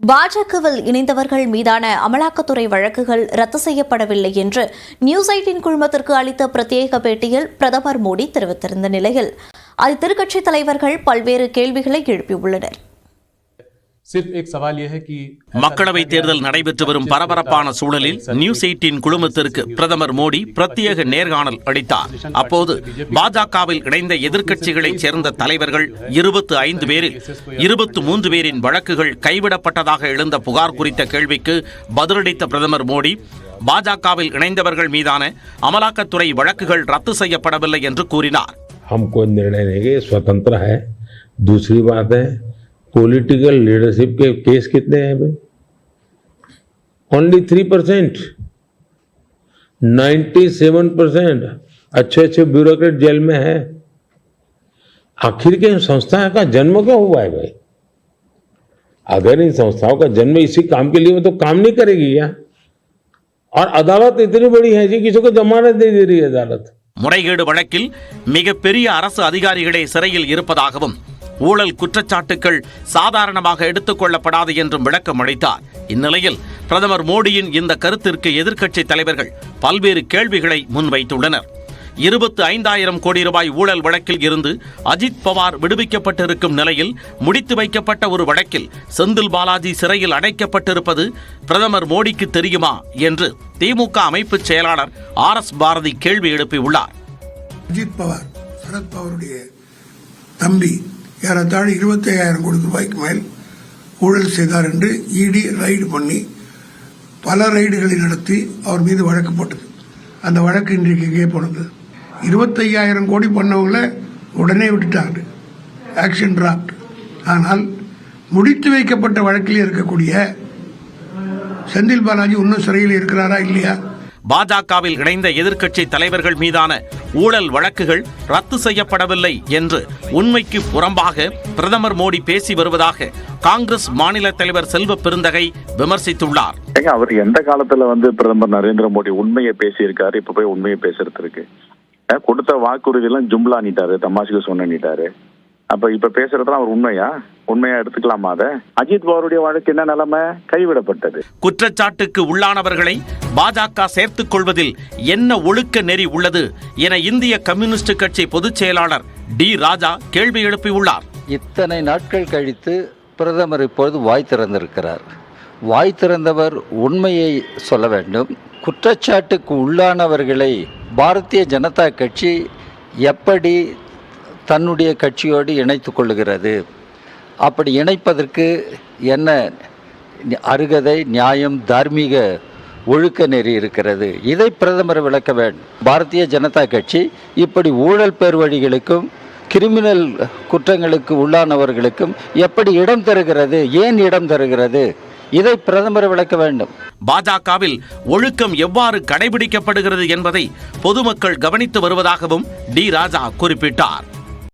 பாஜகவில் இணைந்தவர்கள் மீதான அமலாக்கத்துறை வழக்குகள் ரத்து செய்யப்படவில்லை என்று நியூஸ் 18 குழுமத்திற்கு அளித்த பிரத்யேக பேட்டியில் பிரதமர் மோடி தெரிவித்திருந்த நிலையில் எதிர்க்கட்சித் தலைவர்கள் பல்வேறு கேள்விகளை எழுப்பியுள்ளனர். மக்களவைத் தேர்தல் நடைபெற்று வரும் பரபரப்பான சூழலில் நியூஸ் 18 குழுமத்திற்கு பிரதமர் மோடி பிரத்யேக நேர்காணல் அளித்தார். அப்போது பாஜகவில் இணைந்த எதிர்க்கட்சிகளைச் சேர்ந்த தலைவர்கள் 25 பேரில் 23 பேரின் வழக்குகள் கைவிடப்பட்டதாக எழுந்த புகார் குறித்த கேள்விக்கு பதிலளித்த பிரதமர் மோடி பாஜகவில் இணைந்தவர்கள் மீதான அமலாக்கத்துறை வழக்குகள் ரத்து செய்யப்படவில்லை என்று கூறினார். पॉलिटिकल लीडरशिप के केस कितने हैं भाई? ओनली 3%. 97% अच्छे ब्यूरोक्रेट जेल में है. आखिर के इन संस्थाओं का जन्म क्यों हुआ है भाई? अगर इन संस्थाओं का जन्म इसी काम के लिए तो काम नहीं करेगी क्या? और अदालत इतनी बड़ी है जी, किसी को जमानत नहीं दे रही है अदालत. முறைகேடு வழக்கில் மிகப்பெரிய அரசு அதிகாரிகளே சிறையில் இருப்பதாகவும் ஊழல் குற்றச்சாட்டுகள் சாதாரணமாக எடுத்துக் கொள்ளப்படாது என்றும் விளக்கம் அளித்தார். இந்நிலையில் பிரதமர் மோடியின் இந்த கருத்திற்கு எதிர்க்கட்சித் தலைவர்கள் பல்வேறு கேள்விகளை முன்வைத்துள்ளனர். 25,000 கோடி ரூபாய் ஊழல் வழக்கில் இருந்து அஜித் பவார் விடுவிக்கப்பட்டிருக்கும் நிலையில் முடித்து வைக்கப்பட்ட ஒரு வழக்கில் செந்தில் பாலாஜி சிறையில் அடைக்கப்பட்டிருப்பது பிரதமர் மோடிக்கு தெரியுமா என்று திமுக அமைப்பு செயலாளர் RS பாரதி கேள்வி எழுப்பியுள்ளார். அஜித் பவார் சரத் பவாருடைய தம்பி ஏறத்தாழ 25,000 கோடி ரூபாய்க்கு மேல் ஊழல் செய்தார் என்று இடி ரைடு பண்ணி பல ரைடுகளை நடத்தி அவர் மீது வழக்கு போட்டது. அந்த வழக்கு இன்றைக்கு எங்கே போனது? 25,000 கோடி பண்ணவங்களை உடனே விட்டுட்டாங்க, ஆக்ஷன் டிராப்ட். ஆனால் முடித்து வைக்கப்பட்ட வழக்கில் இருக்கக்கூடிய செந்தில் பாலாஜி இன்னும் சிறையில் இருக்கிறாரா இல்லையா? பாஜகவில் இணைந்த எதிர்க்கட்சி தலைவர்கள் மீதான ஊழல் வழக்குகள் ரத்து செய்யப்படவில்லை என்று உண்மைக்கு புறம்பாக பிரதமர் மோடி பேசி வருவதாக காங்கிரஸ் மாநில தலைவர் செல்வ பெருந்தகை விமர்சித்துள்ளார். அவர் எந்த காலத்துல பிரதமர் நரேந்திர மோடி உண்மையை பேசியிருக்காரு? இப்ப போய் உண்மையை பேசுறதுக்கு கொடுத்த வாக்குறுதி எல்லாம் ஜும்லா நீட்டாரு, தமாஷுக்கு சொன்னிட்டாரு. அப்ப இப்ப பேசுறதுலாம் அவர் உண்மையா எடுத்துக்கலாமா? அதை அஜித் பவாருடைய வழக்கு என்ன நிலைமை? கைவிடப்பட்டது. குற்றச்சாட்டுக்கு உள்ளானவர்களை பாஜக சேர்த்துக் கொள்வதில் என்ன ஒழுக்க நெறி உள்ளது என இந்திய கம்யூனிஸ்ட் கட்சி பொதுச் செயலாளர் டி ராஜா கேள்வி எழுப்பியுள்ளார். இத்தனை நாட்கள் கழித்து பிரதமர் இப்பொழுது வாய் திறந்திருக்கிறார். வாய் திறந்தவர் உண்மையை சொல்ல வேண்டும். குற்றச்சாட்டுக்கு உள்ளானவர்களை பாரதிய ஜனதா கட்சி எப்படி தன்னுடைய கட்சியோடு இணைத்து கொள்ளுகிறது? அப்படி இணைப்பதற்கு என்ன அருகதை, நியாயம், தார்மீக ஒழுக்க நெறி இருக்கிறது? இதை பிரதமர் விளக்க வேண்டும். பாரதிய ஜனதா கட்சி இப்படி ஊழல் பேர்வழிகளுக்கும் கிரிமினல் குற்றங்களுக்கு உள்ளானவர்களுக்கும் எப்படி இடம் தருகிறது? ஏன் இடம் தருகிறது? இதை பிரதமர் விளக்க வேண்டும். பாஜகவில் ஒழுக்கம் எவ்வாறு கடைபிடிக்கப்படுகிறது என்பதை பொதுமக்கள் கவனித்து வருவதாகவும் டி ராஜா குறிப்பிட்டார்.